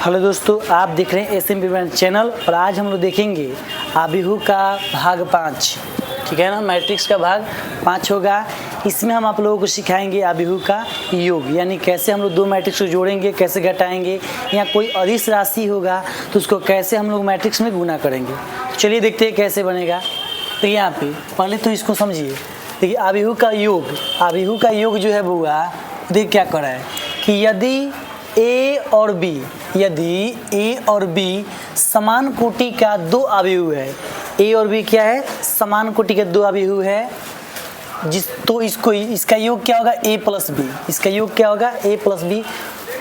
Hello दोस्तों, आप देख रहे हैं एसएम चैनल और आज हम लोग देखेंगे आबिहू का भाग 5। ठीक है ना, मैट्रिक्स का भाग 5 होगा। इसमें हम आप लोगों को सिखाएंगे आबिहू का योग, यानी कैसे हम लोग दो मैट्रिक्स को जोड़ेंगे, कैसे घटाएंगे, या कोई अदिश राशि होगा तो उसको कैसे हम लोग मैट्रिक्स में गुना करेंगे। तो चलिए देखते हैं कैसे बनेगा। तो यहाँ पे पहले तो इसको समझिए। देखिए आबिहू का योग जो है बुआ, देख क्या कर रहा है कि यदि ए और बी समान कोटि का दो आबिहू है, ए और बी क्या है, समान कोटि के दो आबिहू है, तो इसका योग क्या होगा, ए प्लस बी। इसका योग क्या होगा, ए प्लस बी।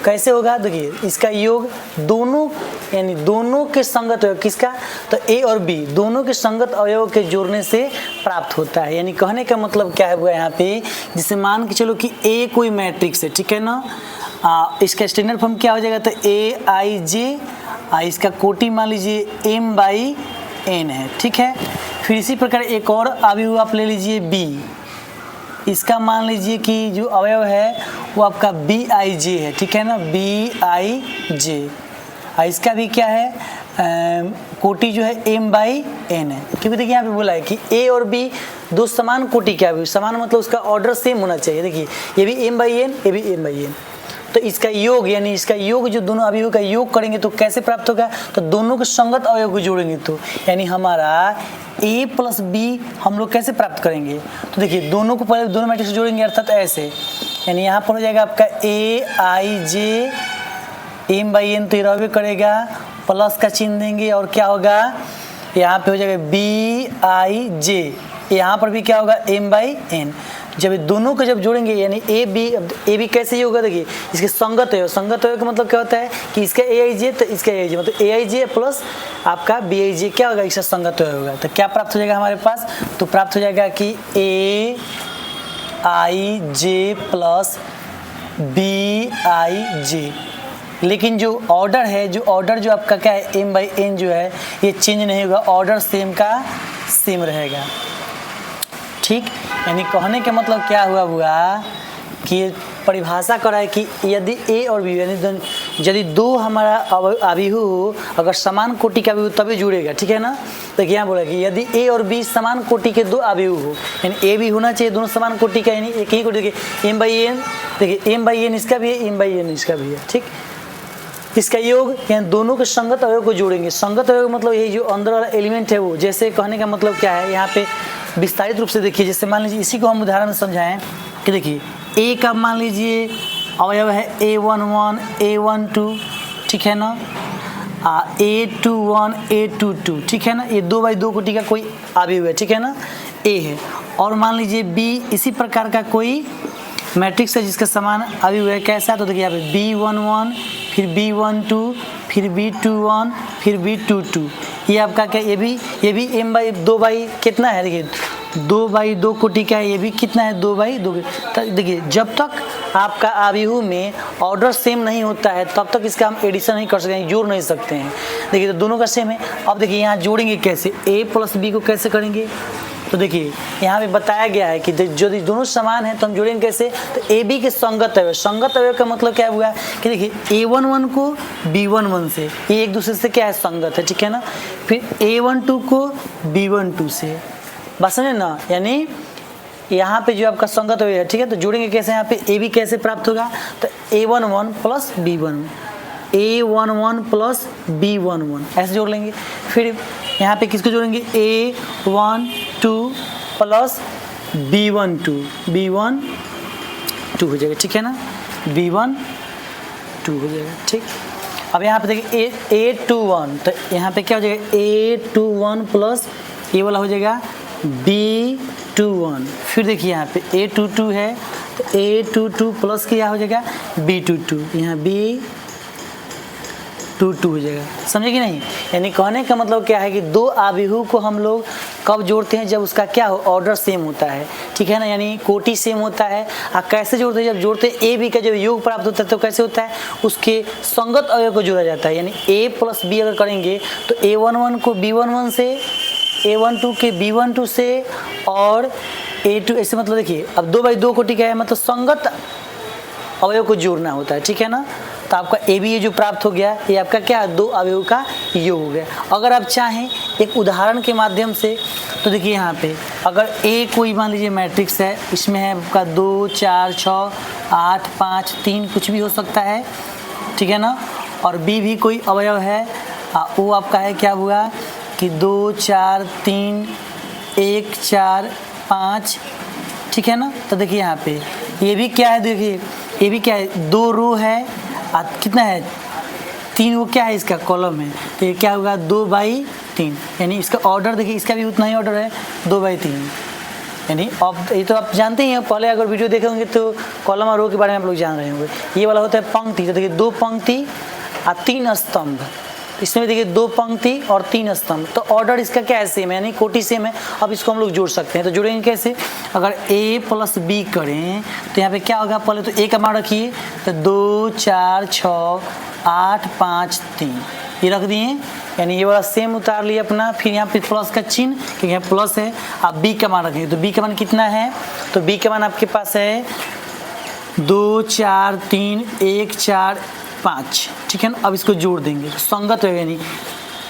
कैसे होगा, देखिए इसका योग दोनों यानी दोनों के संगत अवयव, किसका, तो ए और बी दोनों के संगत अवयव के जोड़ने से प्राप्त होता है। यानी कहने का मतलब क्या है हुआ यहाँ पे, जिसे मान के चलो कि ए कोई मैट्रिक्स है, ठीक है ना, इसका स्टैंडर्ड फॉर्म क्या हो जाएगा, तो ए आई जे, इसका कोटि मान लीजिए m बाई n है, ठीक है। फिर इसी प्रकार एक और आबिहू आप ले लीजिए b, इसका मान लीजिए कि जो अवयव है वो आपका बी आई जे है, ठीक है ना, बी आई जे। इसका भी क्या है, कोटि जो है m बाई n है, क्योंकि देखिए यहाँ पे बोला है कि a और b दो समान कोटि क्या है, समान मतलब उसका ऑर्डर सेम होना चाहिए। देखिए ये भी m बाई n, ये भी m बाई n, तो इसका योग यानी इसका योग जो दोनों अवयवों का योग करेंगे तो कैसे प्राप्त होगा, तो दोनों के संगत अवयव को जोड़ेंगे तो यानी हमारा a प्लस बी हम लोग कैसे प्राप्त करेंगे। तो देखिए दोनों को पहले दोनों मैट्रिक्स जोड़ेंगे, अर्थात ऐसे, यानी यहाँ पर हो जाएगा आपका ए आई जे m बाई n, तो ये रहबे करेगा, प्लस का चिन्ह देंगे और क्या होगा, यहाँ पे हो जाएगा बी आई जे, यहाँ पर भी क्या होगा m बाई n। जब दोनों को जब जोड़ेंगे यानी ए बी कैसे ये होगा, देखिए इसके संगत अवयव का मतलब क्या होता है कि इसका ए आई जे तो इसका ए आई जे, मतलब ए आई जे प्लस आपका बी आई जे क्या होगा, इसका संगत अवयव होगा। तो क्या प्राप्त हो जाएगा हमारे पास, तो प्राप्त हो जाएगा कि ए आई जे प्लस बी आई जे। लेकिन जो ऑर्डर जो आपका क्या है m बाई n जो है ये चेंज नहीं होगा, ऑर्डर सेम का सेम रहेगा, ठीक। यानी कहने का मतलब क्या हुआ कि परिभाषा कर रहा है कि यदि ए और बी यानी यदि दो हमारा आबिहू हो, अगर समान कोटि का आबिहू तभी जुड़ेगा, ठीक है ना। तो क्या बोला कि यदि ए और बी समान कोटि के दो आबिहू हो, यानी ए भी होना चाहिए दोनों समान कोटि का, यानी एक ही कोटि के m बाई n, देखिए m बाई n इसका भी है, m बाई n इसका भी है, ठीक। इसका योग यानी दोनों के संगत अवयव को जोड़ेंगे। संगत अवयव मतलब ये जो अंदर वाला एलिमेंट है वो, जैसे कहने का मतलब क्या है, यहाँ पे विस्तारित रूप से देखिए। जैसे मान लीजिए इसी को हम उदाहरण में समझाएं कि देखिए ए का मान लीजिए अवयव है A11 A12, ठीक है ना, A21 A22, ठीक है ना, ये 2 बाई 2 कोटि का कोई आबिहू है, ठीक है ना, ए है। और मान लीजिए बी इसी प्रकार का कोई मैट्रिक्स है जिसका समान आबिहू है, कैसा, तो देखिए यहाँ पे B11 फिर B12 फिर B21 फिर B22, ये आपका क्या, ये भी m बाई 2 बाई कितना है, देखिए 2 बाई 2 कोटि का है, ये भी कितना है 2 बाई 2। देखिए जब तक आपका आबिहू में ऑर्डर सेम नहीं होता है तब तक इसका हम एडिशन नहीं कर सकते हैं, जोड़ नहीं सकते हैं। देखिए तो दोनों का सेम है। अब देखिए यहाँ जोड़ेंगे कैसे, a प्लस बी को कैसे करेंगे, तो देखिए यहाँ पे बताया गया है कि यदि दोनों समान हैं तो हम जोड़ेंगे कैसे, तो ए बी के संगत अवयव का मतलब क्या हुआ कि देखिए A11 को B11 से, ये एक दूसरे से क्या है, संगत है, ठीक है ना। फिर A12 को B12 से, बस समझे ना, यानी यहाँ पे जो आपका संगत अवयव है, ठीक है। तो जोड़ेंगे कैसे, यहाँ पे ए बी कैसे प्राप्त होगा, तो A11 plus B11, A11 plus B11 ऐसे जोड़ लेंगे। फिर यहाँ पे किसको जोड़ेंगे, A12 प्लस B12 हो जाएगा, ठीक है ना, B12 हो जाएगा, ठीक। अब यहाँ पे देखिए A21, तो यहाँ पे क्या हो जाएगा, A21 प्लस ये वाला हो जाएगा B21। फिर देखिए यहाँ पे A22 है तो A22 प्लस क्या हो जाएगा, B22, यहाँ B22 हो जाएगा, समझे कि नहीं। यानी कहने का मतलब क्या है कि दो आबिहू को हम लोग कब जोड़ते हैं, जब उसका क्या हो, ऑर्डर सेम होता है, ठीक है ना, यानी कोटि सेम होता है। कैसे जोड़ते हैं, जब जोड़ते हैं ए बी का जब योग प्राप्त होता है तो कैसे होता है, उसके संगत अवयव को जोड़ा जाता है। यानी a प्लस बी अगर करेंगे तो A11 को B11 से, A12 के B12 से और A2 ऐसे, मतलब देखिए अब 2 बाई 2 कोटि का है, मतलब संगत अवयव को जोड़ना होता है, ठीक है ना। तो आपका ए बी ये जो प्राप्त हो गया, ये आपका क्या, दो अवयव का योग हो गया। अगर आप चाहें एक उदाहरण के माध्यम से, तो देखिए यहाँ पे अगर ए कोई मान लीजिए मैट्रिक्स है, इसमें है आपका 2 4 6 8 5 3 कुछ भी हो सकता है, ठीक है ना। और बी भी कोई अवयव है, वो आपका है क्या हुआ कि 2 4 3 1 4 5, ठीक है ना। तो देखिए यहाँ पे ये भी क्या है, देखिए ये भी क्या है, 2 रो है, कितना है 3 वो क्या है इसका कॉलम है, तो ये क्या होगा 2/3, यानी इसका ऑर्डर देखिए, इसका भी उतना ही ऑर्डर है 2/3, यानी अब ये तो आप जानते ही हैं, पहले अगर वीडियो देखे होंगे तो कॉलम और रो के बारे में आप लोग जान रहे होंगे। ये वाला होता है पंक्ति, तो देखिए 2 पंक्ति और 3 स्तंभ, इसमें देखिए 2 पंक्ति और 3 स्तंभ, तो ऑर्डर इसका क्या है, सेम है, यानी कोटि सेम है। अब इसको हम लोग जोड़ सकते हैं, तो जोड़ेंगे कैसे, अगर a + b करें तो यहाँ पे क्या होगा, पहले तो a का मान रखिए, तो 2 4 6 8 5 3 ये रख दिए, यानी ये वाला सेम उतार लिए अपना। फिर यहाँ पे प्लस का चिन्ह, क्योंकि यहाँ प्लस है। आप b का मान रखेंगे, तो b का मान कितना है, तो b का मान आपके पास है 2 4 3 1 4 5, ठीक है ना। अब इसको जोड़ देंगे तो संगत होगा, यानी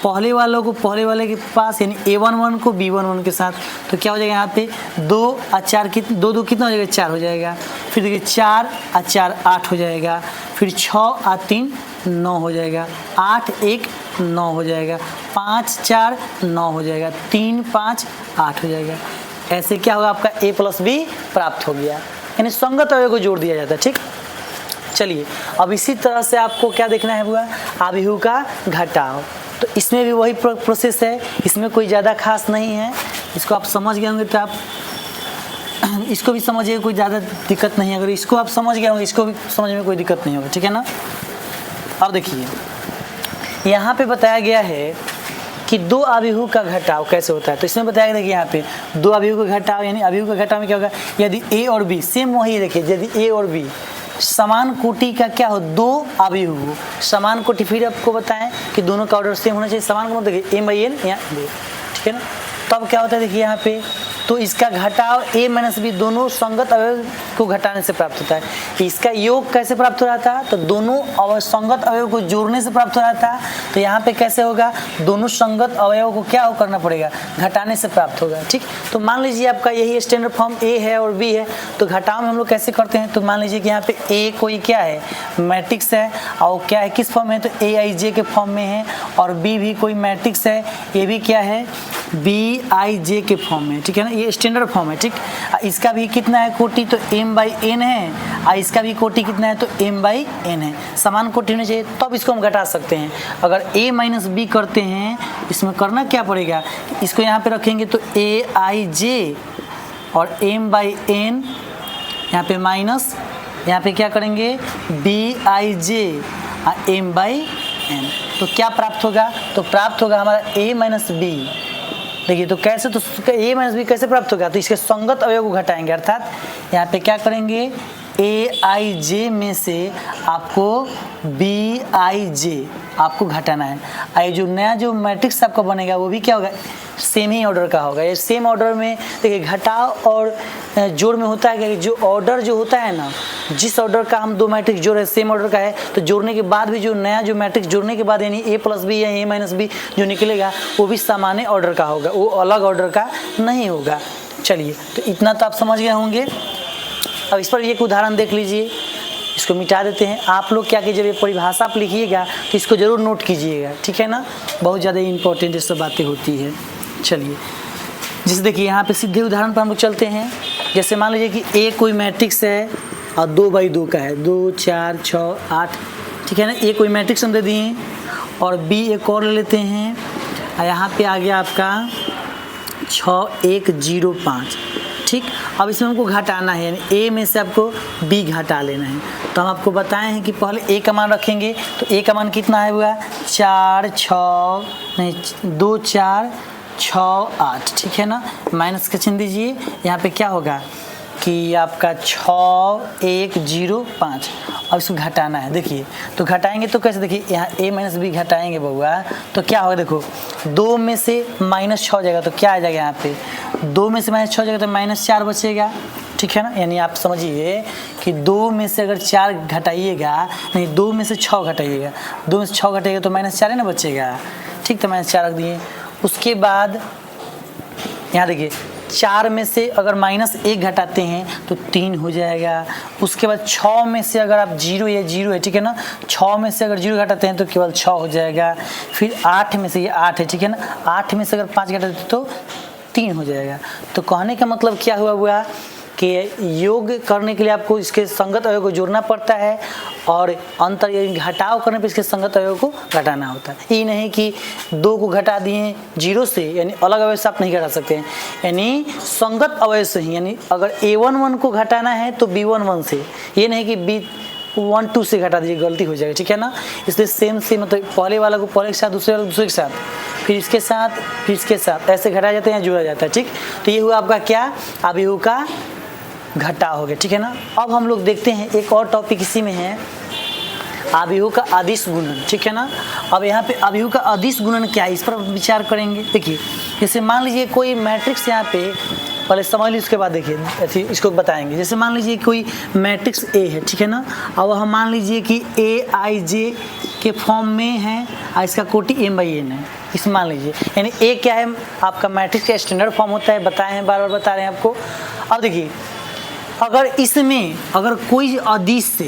पहले वालों को पहले वाले के पास, यानी a11 को b11 के साथ, तो क्या हो जाएगा यहाँ पे 2 और 4 2 2 कितना हो जाएगा, 4 हो जाएगा। फिर देखिए 4 और 4 8 हो जाएगा, फिर 6 और 3 9 हो जाएगा, 8 1 9 हो जाएगा, 5 4 9 हो जाएगा, 3 5 8 हो जाएगा। ऐसे क्या होगा, आपका a + b प्राप्त हो गया, यानी संगत अवयव को जोड़ दिया जाता है, ठीक। चलिए अब इसी तरह से आपको क्या देखना है हुआ, अवयव का घटाव। तो इसमें भी वही प्रोसेस है, इसमें कोई ज़्यादा खास नहीं है। इसको आप समझ गए होंगे तो आप इसको भी समझिए, कोई ज़्यादा दिक्कत नहीं है। अगर इसको आप समझ गए होंगे, इसको भी समझने में कोई दिक्कत नहीं होगा, ठीक है ना। अब देखिए यहाँ पे बताया गया है कि 2 अवयव का घटाव कैसे होता है। तो इसमें बताया गया, देखिए यहाँ पे 2 अवयव का घटाव, यानी अवयव का घटाव में क्या होगा, यदि a और b सेम वही, देखिए यदि a और b समान कोटि का क्या हो, 2 अवयव हो, समान कोटि, फिर आपको बताएं कि दोनों का ऑर्डर सेम होना चाहिए। समान को मतलब देखिए m/n या b, ठीक है ना। तब क्या होता है, देखिए यहाँ पे तो इसका घटाव a - b दोनों संगत अवयव को घटाने से प्राप्त होता है। इसका योग कैसे प्राप्त हो रहा था, तो दोनों संगत अवयव को जोड़ने से प्राप्त हो रहा था। तो यहाँ पे कैसे होगा, दोनों संगत अवयव को क्या करना पड़ेगा, घटाने से प्राप्त होगा, ठीक। तो मान लीजिए आपका यही स्टैंडर्ड फॉर्म a है और b है, तो घटाव में हम लोग कैसे करते हैं, तो मान लीजिए कि यहाँ पे a कोई क्या है, मैट्रिक्स है, और क्या है, किस फॉर्म में है, तो aij के फॉर्म में है, और b भी कोई मैट्रिक्स है, ये भी क्या है, bij के फॉर्म में, ठीक है ना। ये स्टैंडर्ड फॉर्म है, ठीक। इसका भी कितना है कोटि, तो m/n है, और इसका भी कोटि कितना है, तो m/n है। समान कोटि होनी चाहिए, तब इसको हम घटा सकते हैं। अगर a - b करते हैं, इसमें करना क्या पड़ेगा, इसको यहाँ पे रखेंगे तो aij और m/n, यहाँ पे माइनस, यहाँ पे क्या करेंगे bij और m/n, तो क्या प्राप्त होगा, तो प्राप्त होगा हमारा a - b। देखिए तो कैसे, तो a - b कैसे प्राप्त होगा, तो इसके संगत अवयव को घटाएंगे, अर्थात यहाँ पे क्या करेंगे, aij में से आपको bij आपको घटाना है। और जो नया जो मैट्रिक्स आपका बनेगा वो भी क्या होगा, सेम ही ऑर्डर का होगा। ये सेम ऑर्डर में देखिए घटाव और जोड़ में होता है कि जो ऑर्डर जो होता है ना, जिस ऑर्डर का हम 2 मैट्रिक्स जोड़ रहे सेम ऑर्डर का है, तो जोड़ने के बाद भी जो नया जो मैट्रिक्स जोड़ने के बाद यानी a + b या a - b जो निकलेगा वो भी सामान्य ऑर्डर का होगा, वो अलग ऑर्डर का नहीं होगा। चलिए तो इतना तो आप समझ गए होंगे। अब इस पर एक उदाहरण देख लीजिए, इसको मिटा देते हैं। आप लोग क्या कीजिए, जब ये परिभाषा आप लिखिएगा तो इसको जरूर नोट कीजिएगा, ठीक है ना, बहुत ज़्यादा इंपॉर्टेंट ये सब बातें होती है। चलिए जैसे देखिए यहाँ पे सीधे उदाहरण पर हम लोग चलते हैं। जैसे मान लीजिए कि a कोई मैट्रिक्स है और 2/2 का है, 2 4 6 8, ठीक है ना। a कोई मैट्रिक्स हम दे दिए, और b एक और ले लेते हैं, और यहाँ पे आ गया आपका 6 1 0 5, ठीक। अब इसमें हमको घटाना है, यानी a में से आपको b घटा लेना है। तो हम आपको बताए हैं कि पहले a का मान रखेंगे, तो a का मान कितना है हुआ 4 6 नहीं 2 4 6 8, ठीक है ना। माइनस का चिन्ह दीजिए, यहाँ पे क्या होगा कि आपका 6 1 0 5। अब इसको घटाना है, देखिए तो घटाएंगे तो कैसे, देखिए यहाँ a - b घटाएंगे बउआ, तो क्या होगा, देखो 2 में से -6 हो जाएगा, तो क्या आ जाएगा यहाँ पे 2 में से -6 हो जाएगा तो -4 बचेगा, ठीक है ना। यानी आप समझिए कि 2 में से अगर 4 घटाइएगा, नहीं 2 में से 6 घटाइएगा, 2 में से 6 घटाइएगा तो -4 ना बचेगा, ठीक। तो -4 रख दिए। उसके बाद यहाँ देखिए 4 में से अगर -1 घटाते हैं तो 3 हो जाएगा। उसके बाद 6 में से अगर आप 0 या 0 है, ठीक है ना, 6 में से अगर 0 घटाते हैं तो केवल 6 हो जाएगा। फिर 8 में से ये 8 है, ठीक है ना, 8 में से अगर 5 घटाते हैं तो 3 हो जाएगा। तो कहने का मतलब क्या हुआ कि योग करने के लिए आपको इसके संगत अवयव को जोड़ना पड़ता है और अंतर यानी घटाव करने पर इसके संगत अवयव को घटाना होता है। ये नहीं कि 2 को घटा दिए 0 से, यानी अलग अवयव से आप नहीं घटा सकते हैं, यानी संगत अवयव से ही। यानी अगर A11 को घटाना है तो B11 से, ये नहीं कि B12 से घटा दीजिए, गलती हो जाएगी, ठीक है ना। इसलिए सेम मतलब पहले वाला को पहले के साथ, दूसरे वाला दूसरे के साथ, फिर इसके साथ, फिर इसके साथ, ऐसे घटाया जाता है या जोड़ा जाता है, ठीक। तो ये हुआ आपका क्या, अवयव का घटाव हो गया, ठीक है ना। अब हम लोग देखते हैं एक और टॉपिक इसी में है, अवयव का अदिश गुणन, ठीक है ना। अब यहाँ पे अवयव का अदिश गुणन क्या है, इस पर विचार करेंगे। देखिए जैसे मान लीजिए कोई मैट्रिक्स, यहाँ पे पहले समझ लीजिए, उसके बाद देखिए ऐसे इसको बताएंगे। जैसे मान लीजिए कोई मैट्रिक्स A है, ठीक है ना, और हम मान लीजिए कि AIJ के फॉर्म में है और इसका कोटि M/N है, इस मान लीजिए। यानी A क्या है, आपका मैट्रिक्स का स्टैंडर्ड फॉर्म होता है, बताए हैं, बार बार बता रहे हैं आपको। अब देखिए अगर इसमें अगर कोई अदिश से,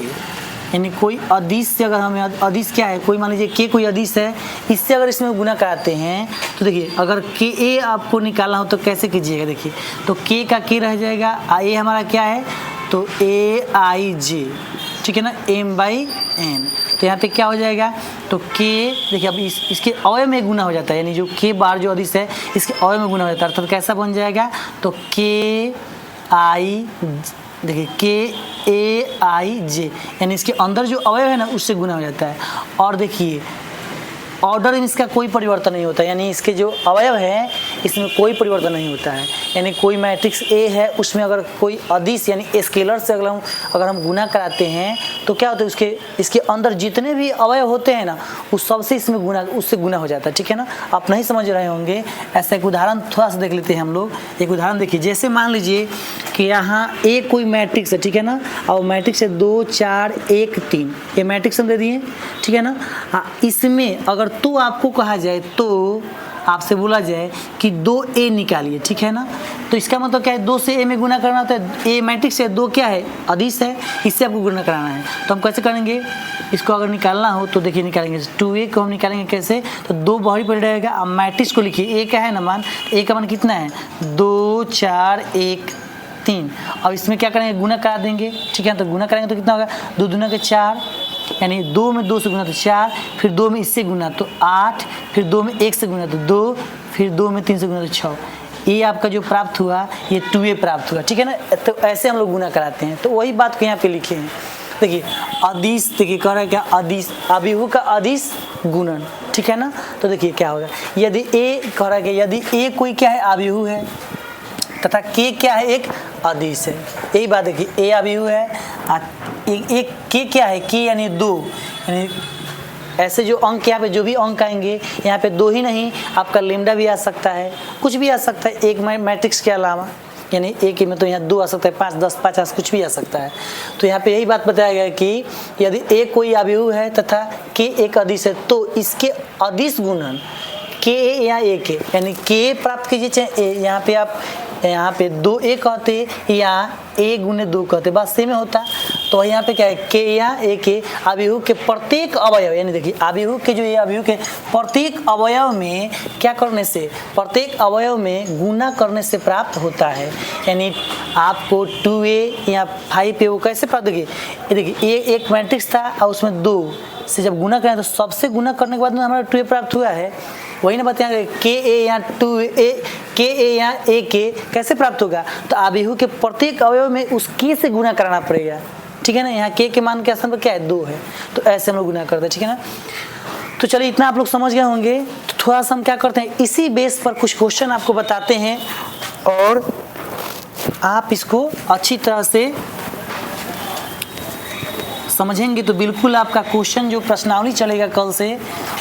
यानी कोई अदिश से, अगर हमें अदिश क्या है, कोई मान लीजिए K कोई अदिश है, इससे अगर इसमें गुना कराते हैं तो देखिए अगर KA आपको निकालना हो तो कैसे कीजिएगा। देखिए तो K का K रह जाएगा, A हमारा क्या है तो AIJ, ठीक है ना, M/N। तो यहाँ पे क्या हो जाएगा तो K, देखिए अब इसके अवयव में गुना हो जाता है, यानी जो K बार जो अदिश है इसके अवयव में गुना हो जाता है, अर्थात कैसा बन जाएगा तो KI, देखिए KAIJ, यानी इसके अंदर जो अवयव है ना उससे गुना हो जाता है। और देखिए ऑर्डर में इसका कोई परिवर्तन नहीं होता, यानी इसके जो अवयव है इसमें कोई परिवर्तन नहीं होता है। यानी कोई मैट्रिक्स A है, उसमें अगर कोई अदिश यानी स्केलर से अगर हम गुना कराते हैं तो क्या होता है, इसके अंदर जितने भी अवयव होते हैं ना उस सबसे इसमें उससे गुना हो जाता है, ठीक है ना। आप नहीं समझ रहे होंगे, ऐसा एक उदाहरण थोड़ा सा देख लेते हैं हम लोग। एक उदाहरण देखिए, जैसे मान लीजिए कि यहाँ A कोई मैट्रिक्स है, ठीक है ना, और मैट्रिक्स है 2 4 1 3, ये मैट्रिक्स हम दे दिए, ठीक है ना। हाँ, इसमें अगर तो आपको कहा जाए, तो आपसे बोला जाए कि 2A निकालिए, ठीक है ना, तो इसका मतलब क्या है, 2 से A में गुना करना होता है। A मैट्रिक्स है, 2 क्या है अदिश है, इससे आपको गुना कराना है। तो हम कैसे करेंगे, इसको अगर निकालना हो तो देखिए निकालेंगे, 2A को हम निकालेंगे कैसे, तो 2 बाहरी पड़ जाएगा। अब मैट्रिक्स को लिखिए, A क्या है ना मान, A का मान कितना है 2 4 1 3। अब इसमें क्या करेंगे, गुना करा देंगे, ठीक है। तो गुना करेंगे तो कितना होगा, 2 दूना के 4, यानी 2 में 2 से गुना तो 4, फिर 2 में इससे गुना तो 8, फिर 2 में 1 से गुना तो 2, फिर 2 में 3 से गुना तो 6। ये आपका जो प्राप्त हुआ ये 2A प्राप्त हुआ, ठीक है ना। तो ऐसे हम लोग गुना कराते हैं, तो वही बात को यहाँ पे लिखे हैं। देखिए अदिश, देखिए कह रहा है क्या, अदिश, अवयव का अदिश गुणन, ठीक है ना। तो देखिए क्या होगा, यदि A कह रहा है कि यदि A कोई क्या है अवयव है तथा K क्या है एक अदिश है, यही बात है कि A अवयव है, एक K क्या है, K यानी 2, यानी ऐसे जो अंक यहाँ पे जो भी अंक आएंगे यहाँ पे 2 ही नहीं, आपका लैम्डा भी आ सकता है, कुछ भी आ सकता है एक मैट्रिक्स के अलावा, यानी एक में तो यहाँ 2 आ सकता है, 5 10 50 कुछ भी आ सकता है। तो यहाँ पे यही बात बताया गया है कि यदि A कोई अवयव है तथा K एक अदिश है तो इसके अदिश गुणन K या A के, यानी K प्राप्त कीजिए, चाहे यहाँ पे 2A कहते या A गुने 2 कहते, बात सेम होता। तो यहाँ पे क्या है, K या A के अवयव के प्रत्येक अवयव, यानी देखिए अवयव के जो ये अवयव के प्रत्येक अवयव में क्या करने से, प्रत्येक अवयव में गुना करने से प्राप्त होता है। यानी आपको 2A या 5A वो कैसे प्राप्त, देखिए ये एक मैट्रिक्स था और उसमें 2 से जब गुना करें तो सबसे गुना करने के बाद में हमारा 2A प्राप्त हुआ है, वही ना बताएंगे KA या 2A, KA या A के कैसे प्राप्त होगा, तो अवयव के प्रत्येक अवयव में उस K से गुना कराना पड़ेगा, ठीक है ना। यहाँ K के मान के स्थान पर क्या है 2 है, तो ऐसे हम लोग गुना करते हैं, ठीक है ना। तो चलिए इतना आप लोग समझ गए होंगे। तो थोड़ा सा हम क्या करते हैं, इसी बेस पर कुछ क्वेश्चन आपको बताते हैं और आप इसको अच्छी तरह से समझेंगे तो बिल्कुल आपका क्वेश्चन जो प्रश्नावली चलेगा कल से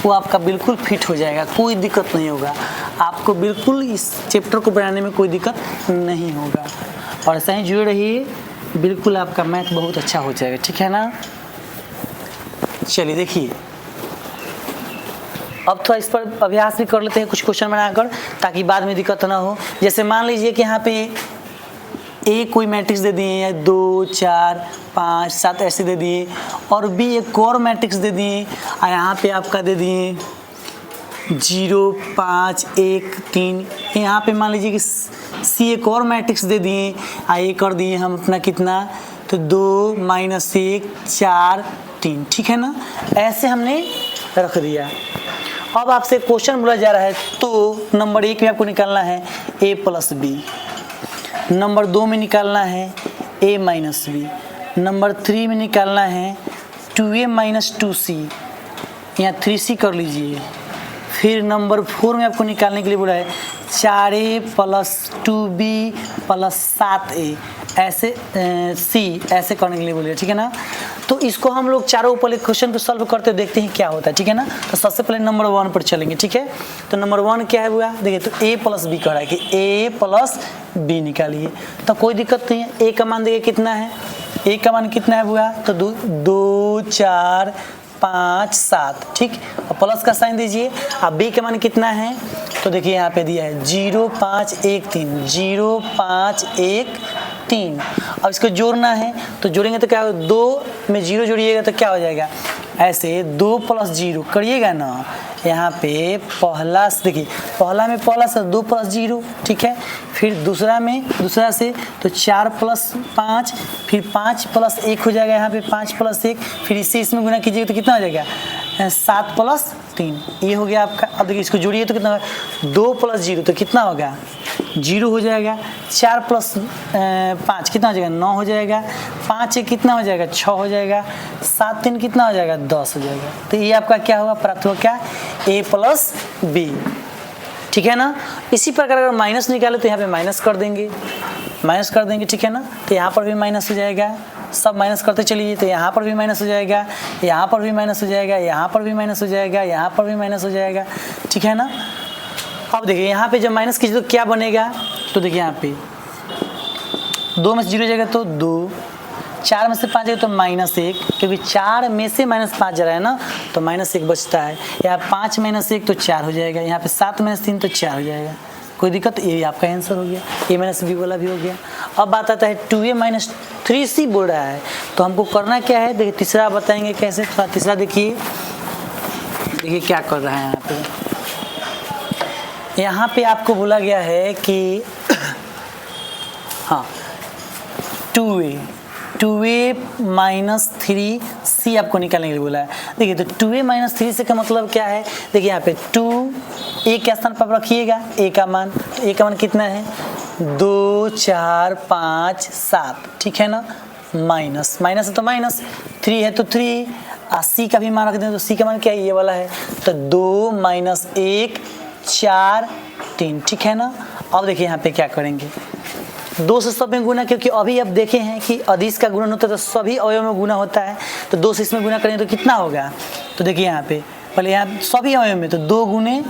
वो आपका बिल्कुल फिट हो जाएगा, कोई दिक्कत नहीं होगा आपको, बिल्कुल इस चैप्टर को बनाने में कोई दिक्कत नहीं होगा। और ऐसा ही जुड़े रहिए, बिल्कुल आपका मैथ बहुत अच्छा हो जाएगा, ठीक है ना। चलिए देखिए, अब थोड़ा इस पर अभ्यास भी कर लेते हैं, कुछ क्वेश्चन बनाकर, ताकि बाद में दिक्कत ना हो। जैसे मान लीजिए कि यहाँ पे ए कोई मैट्रिक्स दे दिए हैं 2 4 5 7 ऐसे दे दिए, और बी एक और मैट्रिक्स दे दिए, और यहाँ पे आपका दे दिए 0 5 1 3। यहाँ पे मान लीजिए कि सी एक और मैट्रिक्स दे दिए, ये कर दिए हम अपना कितना, तो 2 -1 4 3, ठीक है ना। ऐसे हमने रख दिया। अब आपसे क्वेश्चन बोला जा रहा है, तो नंबर 1 में आपको निकालना है a + b, नंबर 2 में निकालना है a - b, नंबर 3 में निकालना है 2a - 2c, यहाँ 3c कर लीजिए। फिर नंबर 4 में आपको निकालने के लिए बोला है 4a + 2b + 7a, ऐसे c ऐसे करने के लिए बोलिए, ठीक है ना। तो इसको हम लोग चारों ऊपर क्वेश्चन को सॉल्व करते हुए देखते हैं क्या होता है, ठीक है ना। तो सबसे पहले नंबर 1 पर चलेंगे, ठीक है। तो नंबर 1 क्या है हुआ, देखिए तो a + b कह रहा है कि a + b निकालिए, तो कोई दिक्कत नहीं है। a का मान देखिए कितना है, a का मान कितना है हुआ, तो 2 4 5 7, ठीक। और प्लस का साइन दीजिए। अब b का मान कितना है, तो देखिए यहाँ पे दिया है 0 5 1 3, 0 5 1 3। अब इसको जोड़ना है, तो जोड़ेंगे तो क्या होगा, 2 में 0 जोड़िएगा तो क्या हो जाएगा, ऐसे 2 + 0 करिएगा ना। यहाँ पे पहला देखिए, पहला में पहला से 2 + 0, ठीक है। फिर दूसरा से तो 4 + 5, फिर 5 + 1 हो जाएगा, यहाँ पे 5 + 1, फिर इससे इसमें गुना कीजिएगा तो कितना हो जाएगा, 7 + 3, ये हो गया आपका। अब देखिए इसको जोड़िए तो कितना होगा, 2 + 0 तो कितना होगा, 0 हो जाएगा। 4 + 5 कितना हो जाएगा, 9 हो जाएगा। 5 1 कितना हो जाएगा, 6 हो जाएगा। 7 3 कितना हो जाएगा, 10 हो जाएगा। तो ये आपका क्या होगा, प्राप्त हुआ क्या, a + b, ठीक है ना। इसी प्रकार अगर माइनस निकाले तो यहाँ पे माइनस कर देंगे, ठीक है ना। तो यहाँ पर भी माइनस हो जाएगा, सब माइनस करते चलिए, तो यहाँ पर भी माइनस हो जाएगा, यहाँ पर भी माइनस हो जाएगा, यहाँ पर भी माइनस हो जाएगा, यहाँ पर भी माइनस हो जाएगा, ठीक है ना। अब देखिए यहाँ पे जब माइनस कीजिए तो क्या बनेगा, तो देखिए यहाँ पे 2 में से 0 जाएगा तो 2, 4 में से 5 जाएगा तो -1, क्योंकि 4 में से -5 जा रहा है ना, तो -1 बचता है। यहाँ 5 - 1 तो 4 हो जाएगा, यहाँ पे 7 - 3 तो 4 हो जाएगा। कोई दिक्कत, ये आपका आंसर हो गया, a - b वाला भी हो गया। अब बात आता है 2a - 3c बोल रहा है, तो हमको करना क्या है, देखिए तीसरा बताएंगे कैसे। थोड़ा तीसरा देखिए क्या कर रहा है यहाँ पे आपको बोला गया है कि हाँ 2a - 3c आपको निकालने के लिए बोला है। देखिए तो 2a - 3c का मतलब क्या है, देखिए यहाँ पे 2 a के स्थान पर रखिएगा, a का मान, तो a का मान कितना है, 2 4 5 7, ठीक है ना। माइनस है तो माइनस, 3 है तो 3, c का भी मान रख दें, तो c का मान क्या है, ये वाला है, तो 2 - 1 4 3, ठीक है ना। अब देखिए यहाँ पे क्या करेंगे, 2 से सब में गुना, क्योंकि अभी अब देखे हैं कि अदिश का गुणन होता है तो सभी अवयव में गुना होता है, तो 2 से इसमें गुना करेंगे तो कितना होगा, तो देखिए यहाँ पे पहले यहाँ सभी अवयव में तो 2 गुने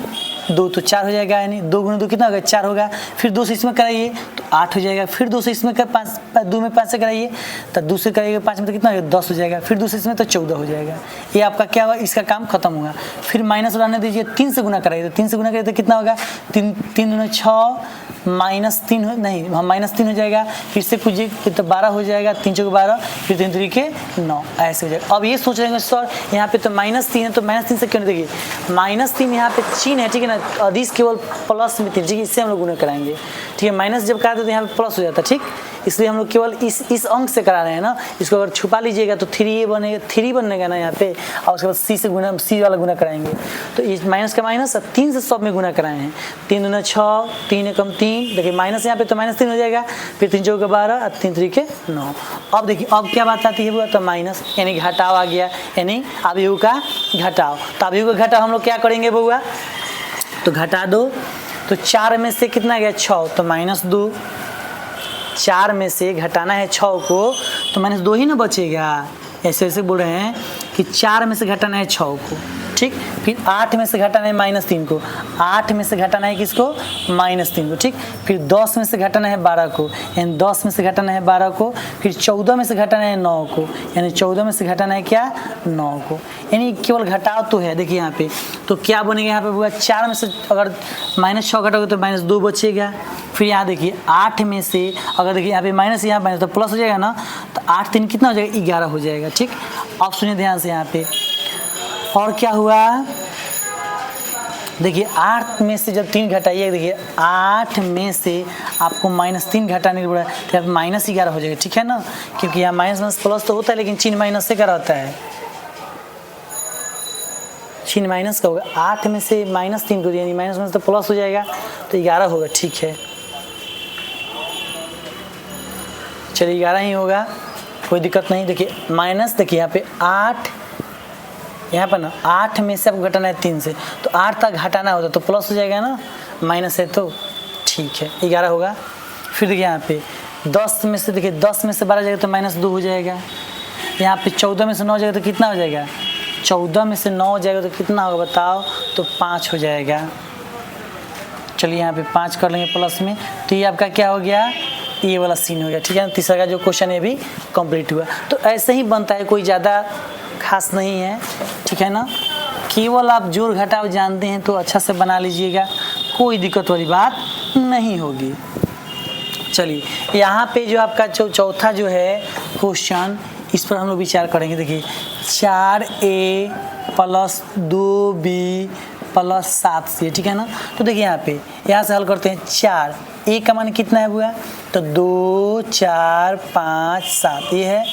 2 तो 4 हो जाएगा, यानी 2 गुने 2 कितना होगा, 4 होगा। फिर 2 से इसमें कराइए तो 8 हो जाएगा। फिर 2 से इसमें 2 में 5 से कराइए तो 2 से कराइए 5 में तो कितना होगा, 10 हो जाएगा। फिर 2 से इसमें तो 14 हो जाएगा। ये आपका क्या हुआ, इसका काम खत्म हुआ। फिर माइनस रहने दीजिए, 3 से गुना कराइए तो 3 से गुना करिए तो कितना होगा, 3 दूनी 6 -3 नहीं, हाँ -3 हो जाएगा। फिर से पूछिए तो 12 हो जाएगा, 3 चौके 12, फिर 3 तरीके 9, ऐसे हो जाएगा। अब ये सोच रहे हैं सर यहाँ पे तो -3 है, तो -3 से क्यों नहीं, देखिए -3 यहाँ पे चिन्ह है, ठीक है ना, अदिश केवल प्लस में 3, ठीक है, इससे हम लोग गुना कराएंगे, ठीक है। माइनस जब कराते तो यहाँ पे प्लस हो जाता, ठीक, इसलिए हम लोग केवल इस अंक से करा रहे हैं ना। इसको अगर छुपा लीजिएगा तो 3 बनेगा, 3 बनेगा ना यहाँ पे, और उसके बाद सी वाला गुना कराएंगे। तो इस माइनस का माइनस 3 से सब में गुना कराए हैं, 3 दूना 6, 3 एकम 3, देखिए माइनस यहाँ पे तो -3 हो जाएगा। फिर 3 चौके 12, 3 तरीके 9। अब देखिए अब क्या बात आती है वो, तो माइनस यानी घटाव आ गया, यानी अवयव का घटाव। तो अवयव का घटाव हम लोग क्या करेंगे बउआ, तो घटा दो, तो 4 में से कितना गया 6, तो -2। 4 में से घटाना है 6 को, तो -2 ही ना बचेगा, ऐसे ऐसे बोल रहे हैं। कि 4 में से घटाना है 6 को, ठीक। फिर 8 में से घटाना है -3 को, 8 में से घटाना है किसको, -3 को, ठीक। फिर 10 में से घटाना है 12 को, यानी 10 में से घटाना है 12 को। फिर 14 में से घटाना है 9 को, यानी 14 में से घटाना है क्या, 9 को। यानी केवल घटाव तो है। देखिए यहाँ पे तो क्या बनेगा, यहाँ पे हुआ 4 में से अगर -6 घटाओगे तो -2 बचेगा। फिर यहाँ देखिए 8 में से अगर देखिए यहाँ पे माइनस, यहाँ माइनस तो प्लस हो जाएगा ना, तो 8 3 कितना हो जाएगा, 11 हो जाएगा, ठीक। अब सुनिए ध्यान से यहाँ पे और क्या हुआ, देखिए 8 में से जब 3 घटाइए, देखिए 8 में से आपको -3 घटाने के बाद तो यहाँ -11 हो जाएगा, ठीक है ना, क्योंकि यहाँ माइनस प्लस तो होता है लेकिन चिन्ह माइनस से क्या होता है, चिन्ह माइनस का होगा। 8 में से -3 को यानी माइनस तो प्लस हो जाएगा, तो 11 होगा, ठीक है। चलिए 11 ही होगा, कोई दिक्कत नहीं। देखिए माइनस, देखिए यहाँ पे 8, यहाँ पर ना 8 में से आपको घटाना है 3 से, तो 8 तक घटाना होता तो प्लस हो जाएगा ना, माइनस है तो ठीक है, 11 होगा। फिर देखिए यहाँ पे 10 में से, देखिए 10 में से 12 जाएगा तो -2 हो जाएगा। यहाँ पे 14 में से 9 जाएगा तो कितना हो जाएगा, 14 में से 9 जाएगा तो कितना होगा बताओ, तो 5 हो जाएगा। चलिए यहाँ पे 5 कर लेंगे प्लस में, तो ये आपका क्या हो गया, ये वाला सीन हो गया, ठीक है। तीसरा का जो क्वेश्चन है भी कंप्लीट हुआ। तो ऐसे ही बनता है, कोई ज़्यादा खास नहीं है, ठीक है ना। केवल आप जोड़ घटाव जानते हैं तो अच्छा से बना लीजिएगा, कोई दिक्कत वाली बात नहीं होगी। चलिए यहाँ पे जो आपका चौथा जो है क्वेश्चन, इस पर हम लोग विचार करेंगे। देखिए 4a + 2b + 7c, ठीक है ना। तो देखिए यहाँ से हल करते हैं। 4 a का मान कितना है हुआ, तो 2 4 5 7 ये है।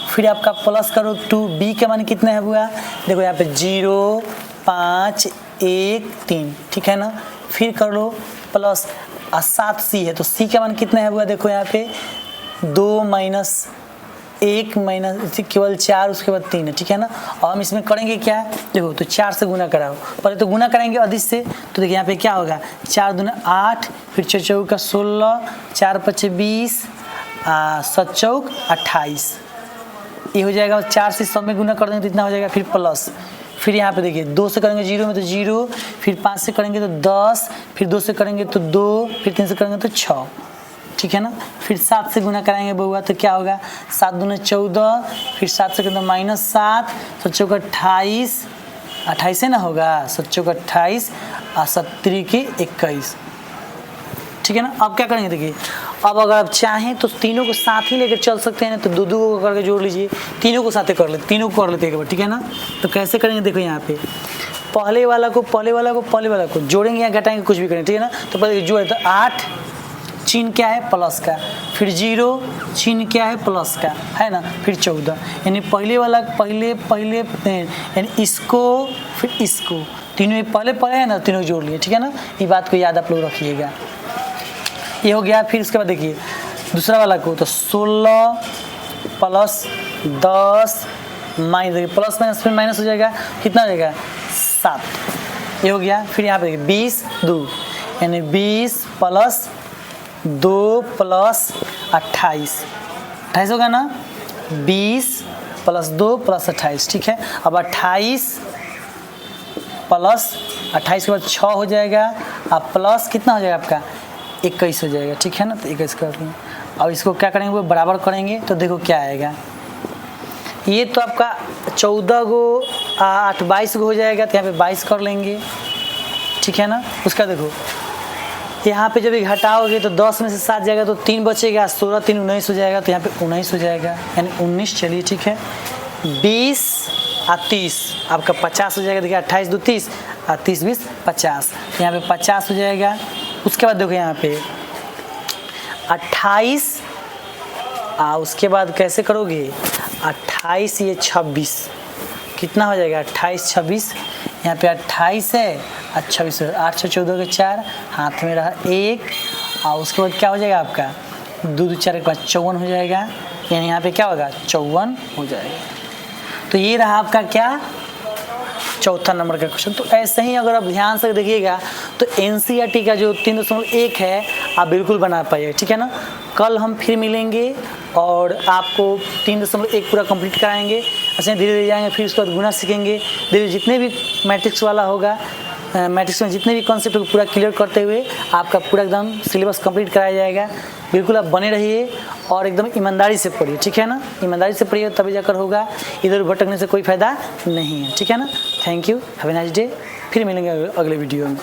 फिर आपका प्लस करो 2b का मान कितना है हुआ, देखो यहाँ पे 0 5 1 3, ठीक है ना। फिर कर लो प्लस 7c है, तो c का मान कितना है हुआ, देखो यहाँ पे 2 - 1 - केवल 4, उसके बाद 3 है, ठीक है ना। और हम इसमें करेंगे क्या, देखो तो 4 से गुना कराओ, पहले तो गुना करेंगे अधिक से, तो देखिए यहाँ पे क्या होगा, 4 दूना 8, फिर 4 चौका 16, 4 5 20, 7 चौक 28, ये हो जाएगा। 4 से सब में गुना कर देंगे तो इतना हो जाएगा। फिर प्लस, फिर यहाँ पे देखिए 2 से करेंगे 0 में तो 0, फिर 5 से करेंगे तो 10, फिर 2 से करेंगे तो 2, फिर 3 से करेंगे तो 6, ठीक है ना। फिर 7 से गुना कराएंगे बउआ तो क्या होगा, 7 दूना 14, फिर 7 से करेंगे -7, 7 चौका 28, 28 है ना होगा, 7 चौका 28 और 7 त्रिक 21, ठीक है ना। अब क्या करेंगे, देखिए अब अगर आप चाहें तो तीनों को साथ ही लेकर चल सकते हैं, तो 2 को करके जोड़ लीजिए, तीनों को साथ कर लेते, तीनों को कर लेते एक बार, ठीक है ना। तो कैसे करेंगे, देखो यहाँ पे पहले वाला को जोड़ेंगे या घटाएंगे, कुछ भी करेंगे, ठीक है ना। तो पहले जोड़े तो 8 चिन्ह क्या है, प्लस का, फिर 0 चिन्ह क्या है, प्लस का, है ना। फिर 14, यानी पहले वाला पहले यानी इसको फिर इसको, तीनों पहले है ना, तीनों जोड़ लिए, ठीक है ना। ये बात को याद आप लोग रखिएगा, ये हो गया। फिर उसके बाद देखिए दूसरा वाला को, तो 16 + 10 माइनस, देखिए प्लस माइनस फिर माइनस हो जाएगा, कितना हो जाएगा 7, ये हो गया। फिर यहाँ पे देखिए 20 2, यानी 20 + 2 + 28 होगा ना, 20 + 2 + 28, ठीक है। अब 28 + 28 के बाद 6 हो जाएगा, अब प्लस कितना हो जाएगा आपका 21 हो जाएगा, ठीक है ना। तो 21 कर लेंगे। अब इसको क्या करेंगे, वो बराबर करेंगे तो देखो क्या आएगा, ये तो आपका 14 गो 8 22 गो हो जाएगा, तो यहाँ पे 22 कर लेंगे, ठीक है ना। उसका देखो यहाँ पे जब ये घटाओगे तो 10 में से 7 जाएगा तो 3 बचेगा, 16 3 19 हो जाएगा, तो यहाँ पे 19 हो जाएगा, यानी 19। चलिए ठीक है, 20 और 30 आपका 50 हो जाएगा। देखिए 28 2 30 और 30 20 50, यहाँ पे 50 हो जाएगा। उसके बाद देखो यहाँ पे 28 उसके बाद कैसे करोगे, 28 ये 26 कितना हो जाएगा, 28 26, यहाँ पे 28 है और 26 है, 8 6 14 के 4, हाथ में रहा 1 और उसके बाद क्या हो जाएगा आपका 2 2 4 के बाद 54 हो जाएगा, यानी यहाँ पे क्या होगा 54 हो जाएगा। तो ये रहा आपका क्या चौथा नंबर का क्वेश्चन। तो ऐसे ही अगर आप ध्यान से देखिएगा तो एनसीईआरटी का जो 3.1 है आप बिल्कुल बना पाइए, ठीक है ना। कल हम फिर मिलेंगे और आपको 3.1 पूरा कंप्लीट कराएंगे। अच्छा धीरे धीरे जाएंगे, फिर उसके बाद गुना सीखेंगे। धीरे जितने भी मैट्रिक्स वाला होगा, मैट्रिक्स में जितने भी कॉन्सेप्ट को पूरा क्लियर करते हुए आपका पूरा एकदम सिलेबस कंप्लीट कराया जाएगा। बिल्कुल आप बने रहिए और एकदम ईमानदारी से पढ़िए, ठीक है ना। ईमानदारी से पढ़िए तभी जाकर होगा, इधर भटकने से कोई फायदा नहीं है, ठीक है ना। Thank you, have a nice day. फिर मिलेंगे अगले वीडियो में।